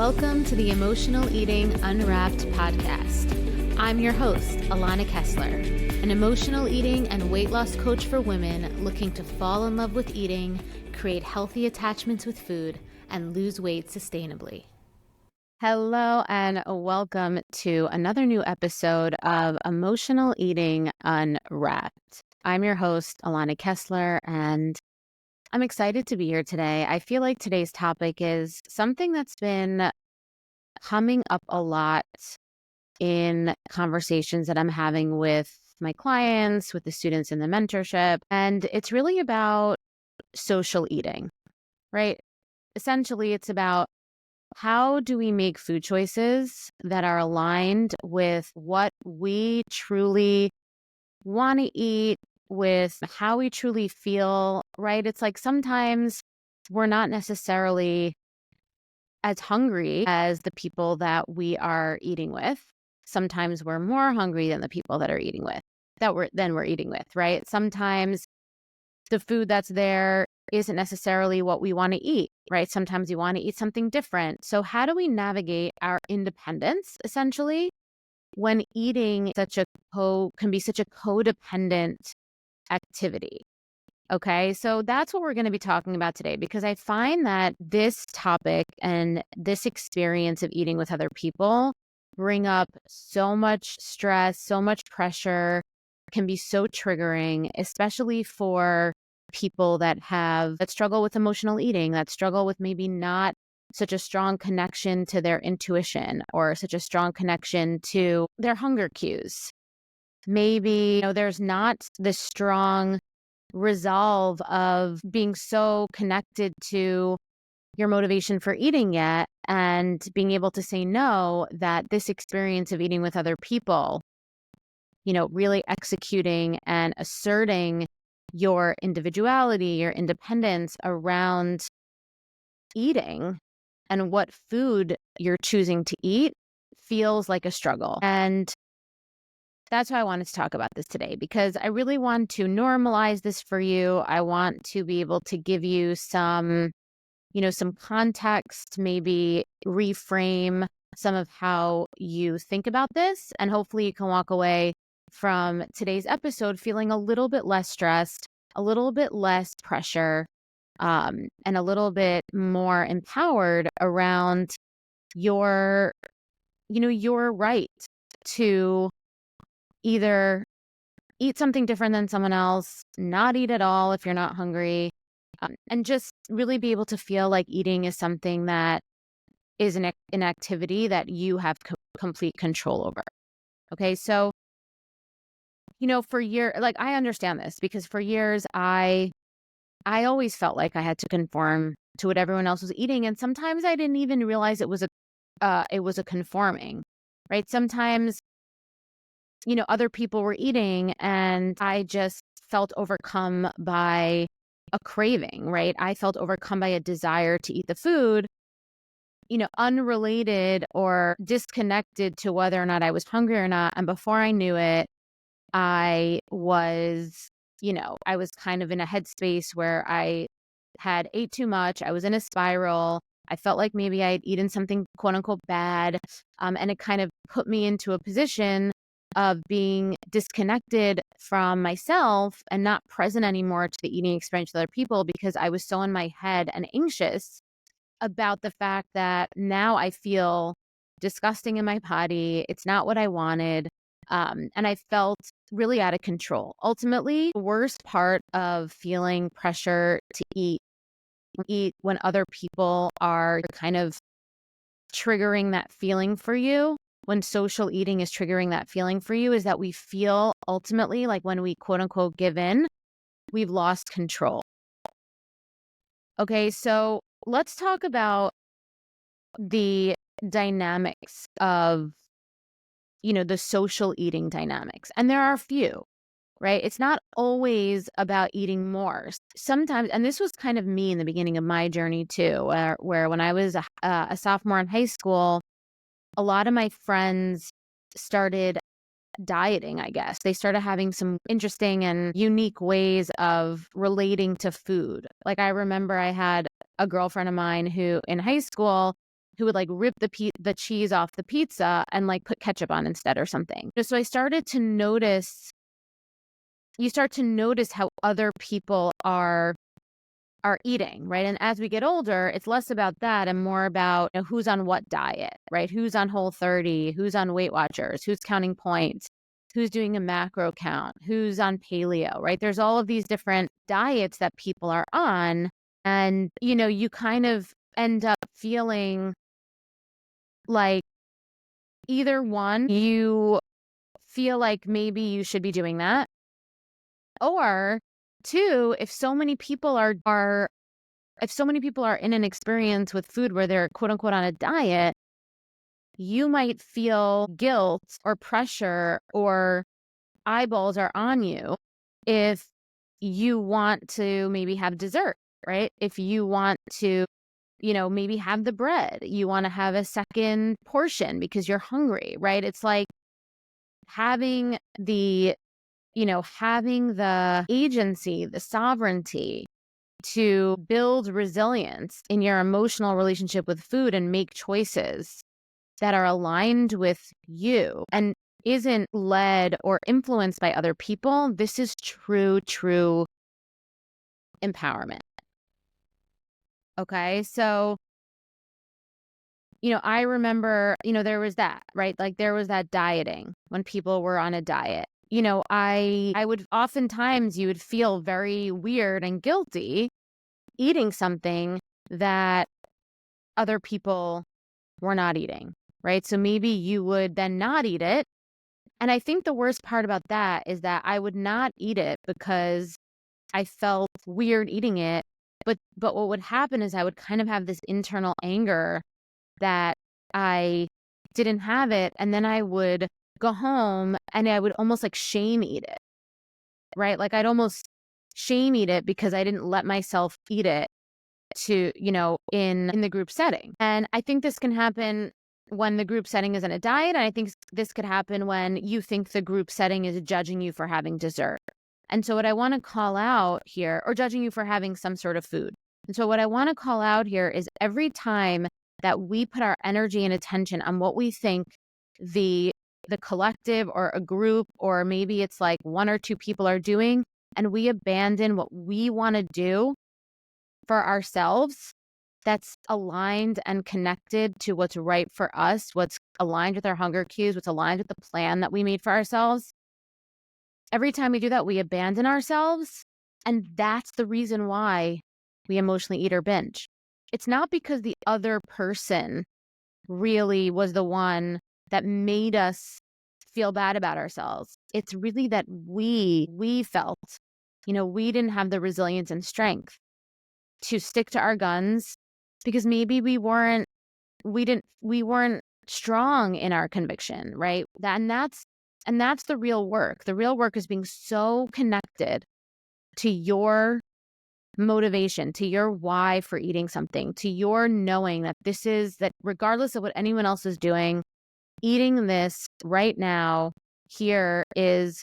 Welcome to the Emotional Eating Unwrapped podcast. I'm your host, Alana Kessler, an emotional eating and weight loss coach for women looking to fall in love with eating, create healthy attachments with food, and lose weight sustainably. Hello and welcome to another new episode of Emotional Eating Unwrapped. I'm your host, Alana Kessler, and I'm excited to be here today. I feel like today's topic is something that's been coming up a lot in conversations that I'm having with my clients, with the students in the mentorship. And it's really about social eating, right? Essentially, it's about how do we make food choices that are aligned with what we truly want to eat, with how we truly feel, right? It's like sometimes we're not necessarily as hungry as the people that we are eating with. Sometimes we're more hungry than the people that are eating with, we're eating with, right? Sometimes the food that's there isn't necessarily what we want to eat, right? Sometimes you want to eat something different. So how do we navigate our independence, essentially, when eating can be such a codependent activity? Okay, so that's what we're going to be talking about today, because I find that this topic and this experience of eating with other people bring up so much stress, so much pressure, can be so triggering, especially for people that struggle with emotional eating, that struggle with maybe not such a strong connection to their intuition or such a strong connection to their hunger cues. Maybe, there's not this strong resolve of being so connected to your motivation for eating yet, and being able to say no, that this experience of eating with other people, really executing and asserting your individuality, your independence around eating and what food you're choosing to eat feels like a struggle. And that's why I wanted to talk about this today, because I really want to normalize this for you. I want to be able to give you some context, maybe reframe some of how you think about this. And hopefully you can walk away from today's episode feeling a little bit less stressed, a little bit less pressure, and a little bit more empowered around your right to either eat something different than someone else, not eat at all if you're not hungry, and just really be able to feel like eating is something that is an activity that you have complete control over. Okay, so, for years, like, I understand this because for years I always felt like I had to conform to what everyone else was eating, and sometimes I didn't even realize it was a conforming, right? Sometimes other people were eating and I just felt overcome by a craving, right? I felt overcome by a desire to eat the food, unrelated or disconnected to whether or not I was hungry or not. And before I knew it, I was kind of in a headspace where I had ate too much. I was in a spiral. I felt like maybe I had eaten something quote unquote bad. And it kind of put me into a position of being disconnected from myself and not present anymore to the eating experience with other people, because I was so in my head and anxious about the fact that now I feel disgusting in my body. It's not what I wanted. And I felt really out of control. Ultimately, the worst part of feeling pressure to eat when other people are kind of triggering that feeling for you, when social eating is triggering that feeling for you, is that we feel ultimately like when we quote unquote give in, we've lost control. Okay, so let's talk about the dynamics of, the social eating dynamics. And there are a few, right? It's not always about eating more. Sometimes, and this was kind of me in the beginning of my journey too, where when I was a sophomore in high school, a lot of my friends started dieting, I guess. They started having some interesting and unique ways of relating to food. Like, I remember I had a girlfriend of mine who in high school who would like rip the cheese off the pizza and like put ketchup on instead or something. So I started to notice, you start to notice how other people are eating, right? And as we get older, it's less about that and more about, you know, who's on what diet, right? Who's on Whole30, who's on Weight Watchers, who's counting points, who's doing a macro count, who's on paleo, right? There's all of these different diets that people are on. And, you know, you kind of end up feeling like either one, you feel like maybe you should be doing that, or two, if so many people are in an experience with food where they're quote unquote on a diet, you might feel guilt or pressure or eyeballs are on you if you want to maybe have dessert, right? If you want to, you know, maybe have the bread, you want to have a second portion because you're hungry, right? It's like having the agency, the sovereignty to build resilience in your emotional relationship with food and make choices that are aligned with you and isn't led or influenced by other people. This is true empowerment. Okay. So, you know, I remember, you know, there was that, right? Like there was that dieting when people were on a diet. You know, I would oftentimes, you would feel very weird and guilty eating something that other people were not eating, right? So maybe you would then not eat it. And I think the worst part about that is that I would not eat it because I felt weird eating it. But what would happen is I would kind of have this internal anger that I didn't have it. And then I would go home and I would almost like shame eat it, right? Like I'd almost shame eat it because I didn't let myself eat it to, you know, in the group setting. And I think this can happen when the group setting is in a diet. And I think this could happen when you think the group setting is judging you for having dessert. And so what I want to call out here, or judging you for having some sort of food. And so what I want to call out here is every time that we put our energy and attention on what we think the collective or a group, or maybe it's like one or two people are doing, and we abandon what we want to do for ourselves, that's aligned and connected to what's right for us, what's aligned with our hunger cues, what's aligned with the plan that we made for ourselves. Every time we do that, we abandon ourselves. And that's the reason why we emotionally eat or binge. It's not because the other person really was the one that made us feel bad about ourselves. It's really that we felt, you know, we didn't have the resilience and strength to stick to our guns because maybe we weren't strong in our conviction, right? And that's the real work. The real work is being so connected to your motivation, to your why for eating something, to your knowing that this is, that regardless of what anyone else is doing, eating this right now here is,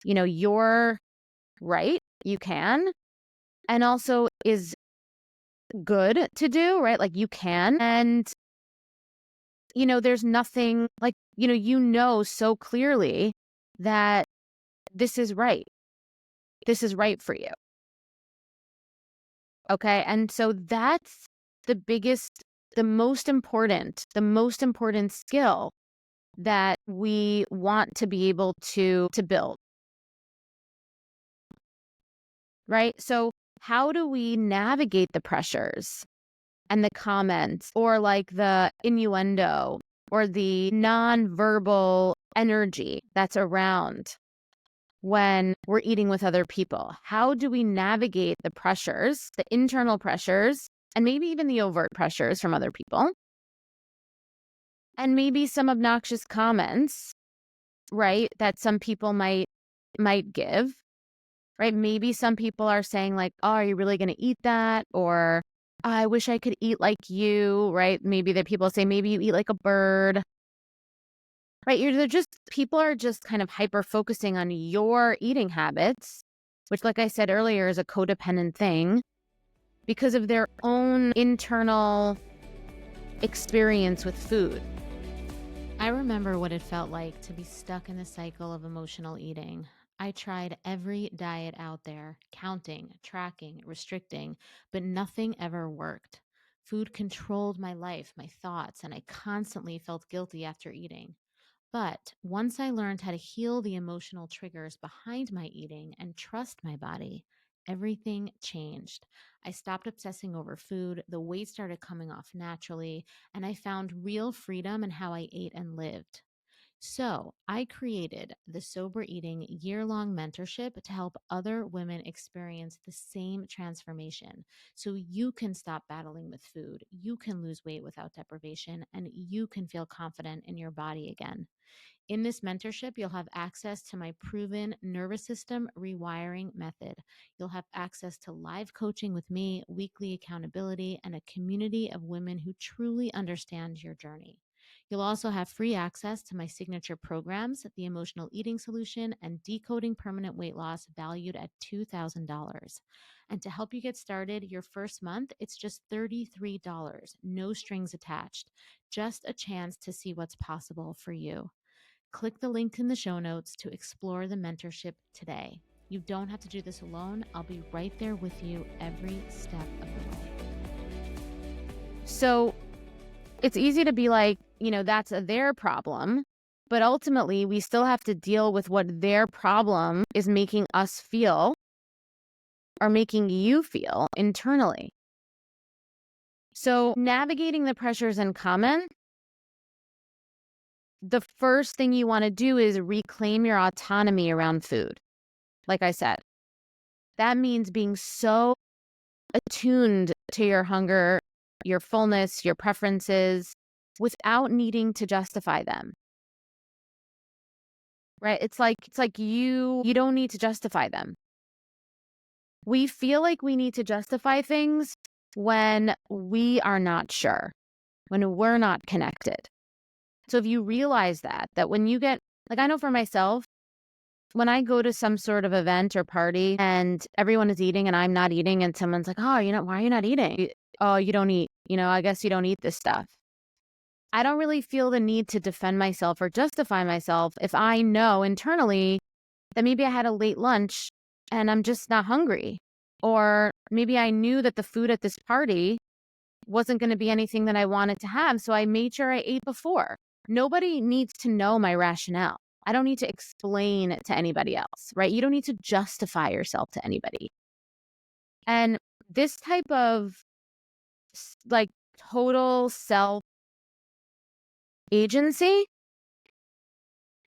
you know, your right, you can, and also is good to do, right? Like you can. And, you know, there's nothing like, you know so clearly that this is right. This is right for you. Okay. And so that's the most important skill that we want to be able to build. Right. So how do we navigate the pressures and the comments or like the innuendo or the nonverbal energy that's around when we're eating with other people? How do we navigate the pressures, the internal pressures, and maybe even the overt pressures from other people? And maybe some obnoxious comments, right, that some people might give, right? Maybe some people are saying like, oh, are you really going to eat that? Or I wish I could eat like you, right? Maybe that people say, maybe you eat like a bird, right? People are just kind of hyper focusing on your eating habits, which, like I said earlier, is a codependent thing because of their own internal experience with food. I remember what it felt like to be stuck in the cycle of emotional eating. I tried every diet out there, counting, tracking, restricting, but nothing ever worked. Food controlled my life, my thoughts, and I constantly felt guilty after eating. But once I learned how to heal the emotional triggers behind my eating and trust my body, everything changed. I stopped obsessing over food, the weight started coming off naturally, and I found real freedom in how I ate and lived. So, I created the Sober Eating year-long mentorship to help other women experience the same transformation. So you can stop battling with food, you can lose weight without deprivation, and you can feel confident in your body again. In this mentorship, you'll have access to my proven nervous system rewiring method. You'll have access to live coaching with me, weekly accountability, and a community of women who truly understand your journey. You'll also have free access to my signature programs, the Emotional Eating Solution and Decoding Permanent Weight Loss, valued at $2,000. And to help you get started, your first month, it's just $33, no strings attached, just a chance to see what's possible for you. Click the link in the show notes to explore the mentorship today. You don't have to do this alone. I'll be right there with you every step of the way. So it's easy to be like, that's their problem. But ultimately, we still have to deal with what their problem is making us feel or making you feel internally. So navigating the pressures and comment, the first thing you want to do is reclaim your autonomy around food. Like I said, that means being so attuned to your hunger, your fullness, your preferences, without needing to justify them. Right? It's like you don't need to justify them. We feel like we need to justify things when we are not sure, when we're not connected. So if you realize that when you get, like, I know for myself, when I go to some sort of event or party and everyone is eating and I'm not eating and someone's like, oh, why are you not eating? Oh, you don't eat, I guess you don't eat this stuff. I don't really feel the need to defend myself or justify myself if I know internally that maybe I had a late lunch and I'm just not hungry. Or maybe I knew that the food at this party wasn't going to be anything that I wanted to have, so I made sure I ate before. Nobody needs to know my rationale. I don't need to explain it to anybody else, right? You don't need to justify yourself to anybody. And this type of like total self agency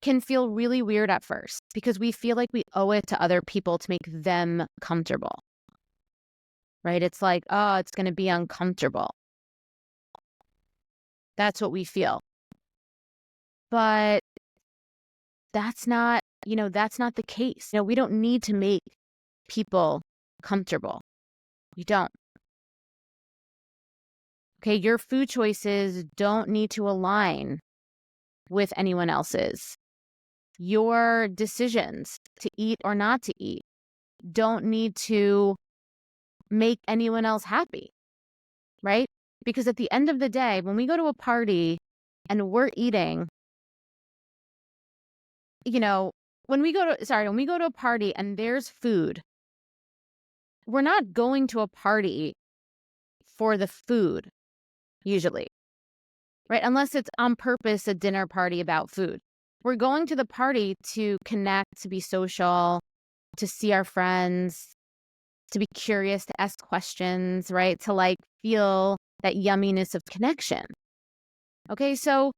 can feel really weird at first because we feel like we owe it to other people to make them comfortable, right? It's like, oh, it's going to be uncomfortable. That's what we feel. But that's not the case. We don't need to make people comfortable. You don't. Okay, your food choices don't need to align with anyone else's. Your decisions to eat or not to eat don't need to make anyone else happy, right? Because at the end of the day, when we go to a party and we're eating, when we go to a party and there's food, we're not going to a party for the food, usually, right? Unless it's on purpose a dinner party about food. We're going to the party to connect, to be social, to see our friends, to be curious, to ask questions, right? To feel that yumminess of connection. Okay, so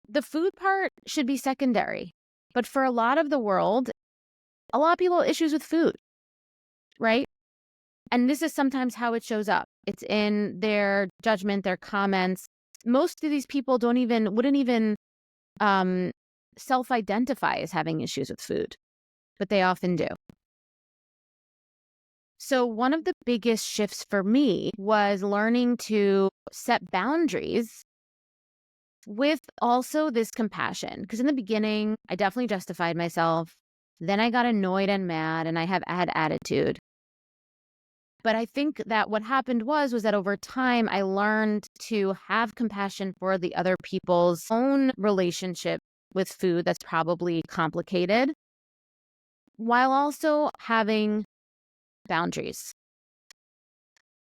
the food part should be secondary. But for a lot of the world, a lot of people have issues with food, right? And this is sometimes how it shows up. It's in their judgment, their comments. Most of these people wouldn't even self-identify as having issues with food, but they often do. So one of the biggest shifts for me was learning to set boundaries with also this compassion. Because in the beginning, I definitely justified myself. Then I got annoyed and mad and I had attitude. But I think that what happened was that over time, I learned to have compassion for the other people's own relationship with food that's probably complicated, while also having boundaries,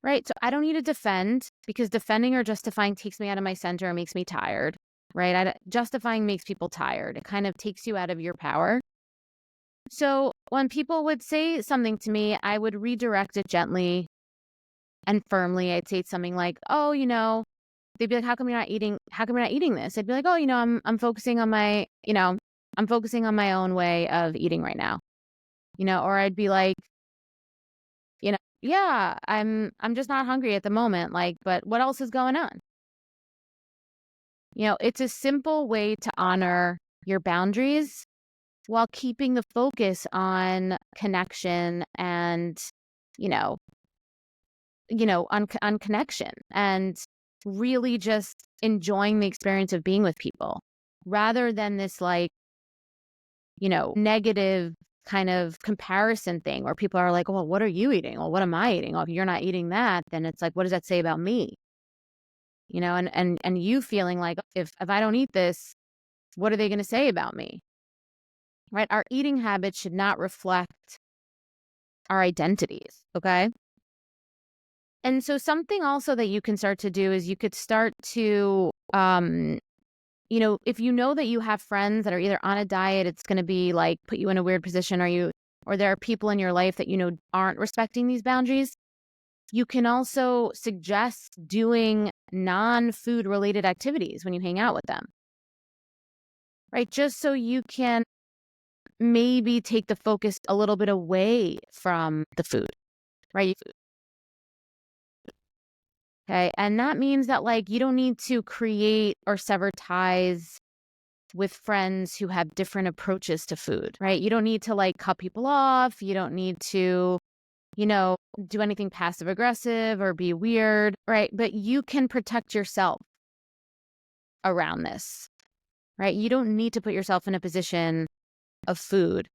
right? So I don't need to defend, because defending or justifying takes me out of my center and makes me tired, right? Justifying makes people tired. It kind of takes you out of your power. So when people would say something to me, I would redirect it gently and firmly. I'd say something like, "Oh, they'd be like, how come you're not eating? How come you're not eating this?" I'd be like, "Oh, I'm focusing on I'm focusing on my own way of eating right now." Or I'd be like, "Yeah, I'm just not hungry at the moment. Like, but what else is going on?" It's a simple way to honor your boundaries while keeping the focus on connection and, you know, on connection, and really just enjoying the experience of being with people, rather than this negative kind of comparison thing where people are like, "Well, what are you eating? Well, what am I eating? Well, if you're not eating that, then it's like, what does that say about me?" And you feeling like, if I don't eat this, what are they going to say about me? Right? Our eating habits should not reflect our identities. Okay. And so something also that you can start to do is you could start to, if you know that you have friends that are either on a diet, it's going to be like put you in a weird position, or there are people in your life that aren't respecting these boundaries. You can also suggest doing non-food related activities when you hang out with them, right? Just so you can maybe take the focus a little bit away from the food, right? Okay. And that means that you don't need to create or sever ties with friends who have different approaches to food, right? You don't need to cut people off. You don't need to, do anything passive aggressive or be weird, right? But you can protect yourself around this, right? You don't need to put yourself in a position of food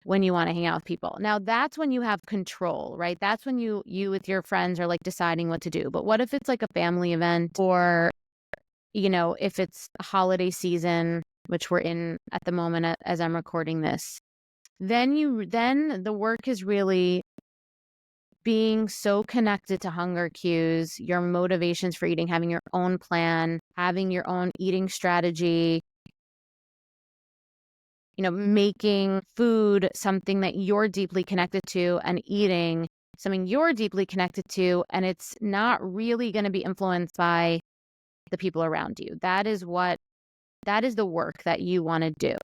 when you want to hang out with people. Now, that's when you have control, right? That's when you with your friends are deciding what to do. But what if it's a family event, or, if it's a holiday season, which we're in at the moment as I'm recording this, then the work is really being so connected to hunger cues, your motivations for eating, having your own plan, having your own eating strategy, making food something that you're deeply connected to, and eating something you're deeply connected to, and it's not really going to be influenced by the people around you. That is the work that you want to do,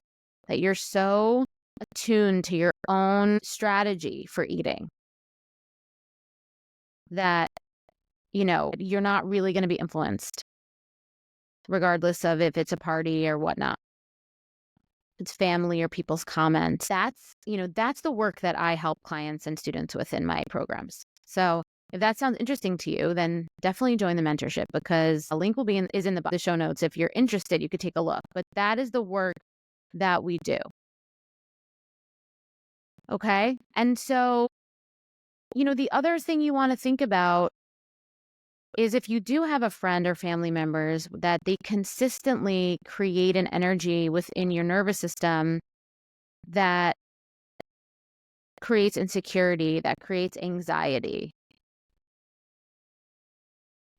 that you're so attuned to your own strategy for eating that, you're not really going to be influenced, regardless of if it's a party or whatnot. It's family or people's comments. That's the work that I help clients and students with in my programs. So if that sounds interesting to you, then definitely join the mentorship, because a link will be in the show notes. If you're interested, you could take a look. But that is the work that we do. Okay. And so, the other thing you want to think about is, if you do have a friend or family members that they consistently create an energy within your nervous system that creates insecurity, that creates anxiety.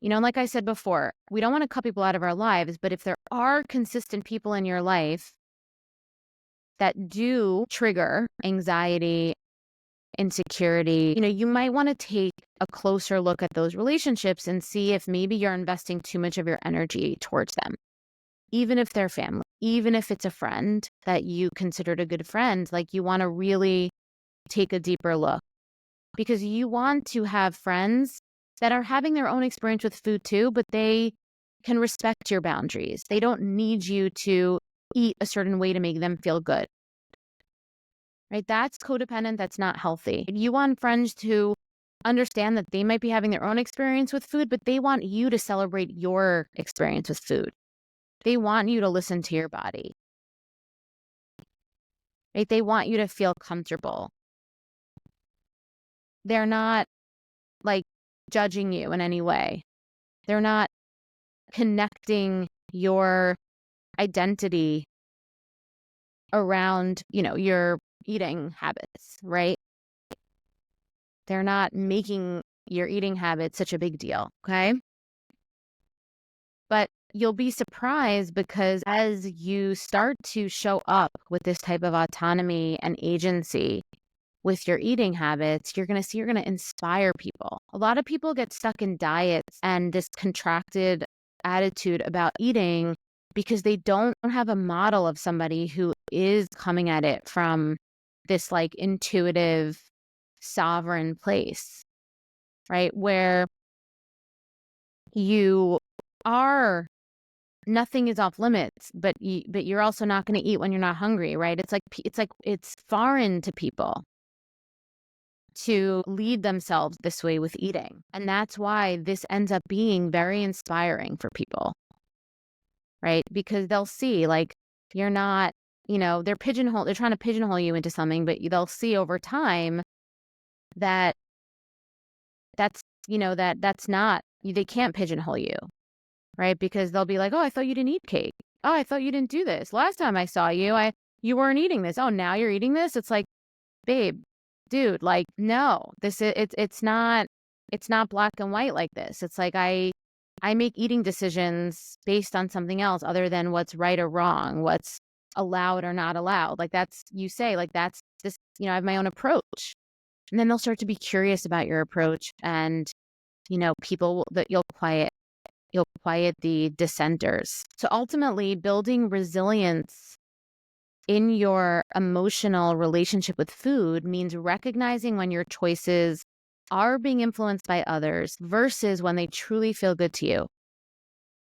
Like I said before, we don't want to cut people out of our lives, but if there are consistent people in your life that do trigger anxiety, insecurity, you might want to take a closer look at those relationships and see if maybe you're investing too much of your energy towards them. Even if they're family, even if it's a friend that you considered a good friend, you want to really take a deeper look, because you want to have friends that are having their own experience with food too, but they can respect your boundaries. They don't need you to eat a certain way to make them feel good. Right? That's codependent. That's not healthy. You want friends to understand that they might be having their own experience with food, but they want you to celebrate your experience with food. They want you to listen to your body. Right? They want you to feel comfortable. They're not like judging you in any way. They're not connecting your identity around, your eating habits, right? They're not making your eating habits such a big deal, okay? But you'll be surprised because as you start to show up with this type of autonomy and agency with your eating habits, you're going to inspire people. A lot of people get stuck in diets and this contracted attitude about eating because they don't have a model of somebody who is coming at it from this like intuitive, sovereign place, right? Where you are, nothing is off limits, but you're also not going to eat when you're not hungry, right? It's foreign to people to lead themselves this way with eating. And that's why this ends up being very inspiring for people, right? Because they'll see like you're not, they're trying to pigeonhole you into something, but they'll see over time that that's not, they can't pigeonhole you, right? Because they'll be like, oh, I thought you didn't eat cake. Oh, I thought you didn't do this. Last time I saw you, you weren't eating this. Oh, now you're eating this? It's like, babe, dude, like, no, it's not black and white like this. It's like I make eating decisions based on something else other than what's right or wrong, what's allowed or not allowed. Like that's this, I have my own approach. And then they'll start to be curious about your approach and, people that you'll quiet the dissenters. So ultimately building resilience in your emotional relationship with food means recognizing when your choices are being influenced by others versus when they truly feel good to you.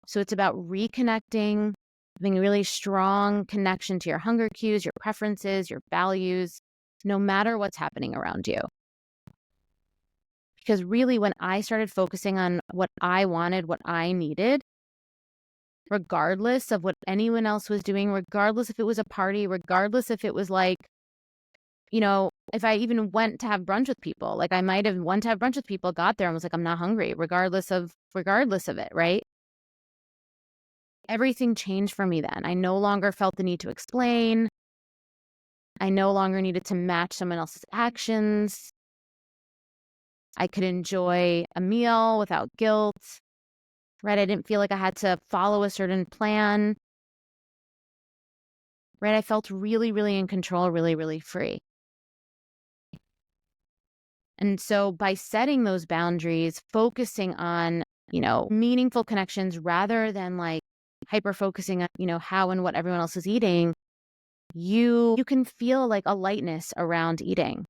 So it's about reconnecting, having a really strong connection to your hunger cues, your preferences, your values, no matter what's happening around you. Because really, when I started focusing on what I wanted, what I needed, regardless of what anyone else was doing, regardless if it was a party, regardless if it was like, if I even went to have brunch with people, like I might have went to have brunch with people, got there and was like, I'm not hungry, regardless of it, right? Everything changed for me then. I no longer felt the need to explain. I no longer needed to match someone else's actions. I could enjoy a meal without guilt, right? I didn't feel like I had to follow a certain plan, right? I felt really, really in control, really, really free. And so by setting those boundaries, focusing on, meaningful connections rather than like hyper-focusing on, how and what everyone else is eating, you can feel like a lightness around eating,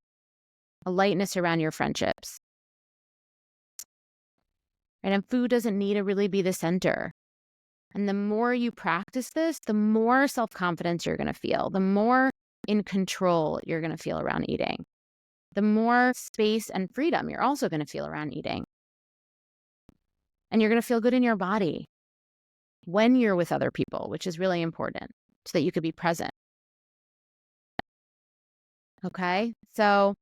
a lightness around your friendships. Right? And food doesn't need to really be the center. And the more you practice this, the more self-confidence you're going to feel, the more in control you're going to feel around eating, the more space and freedom you're also going to feel around eating. And you're going to feel good in your body when you're with other people, which is really important so that you could be present. Okay, so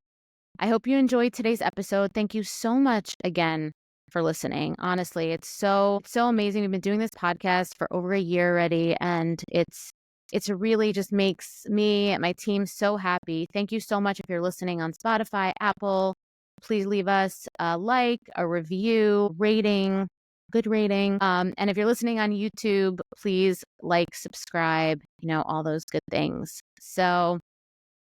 I hope you enjoyed today's episode. Thank you so much again for listening. Honestly, it's so amazing. We've been doing this podcast for over a year already, and it's really just makes me and my team so happy. Thank you so much if you're listening on Spotify, Apple. Please leave us a like, a review, rating, good rating. And if you're listening on YouTube, please like, subscribe, all those good things. So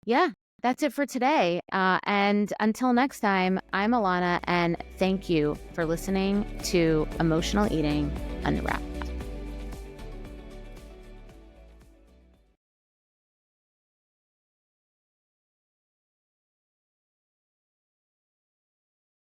yeah, that's it for today. And until next time, I'm Alana, and thank you for listening to Emotional Eating Unwrapped.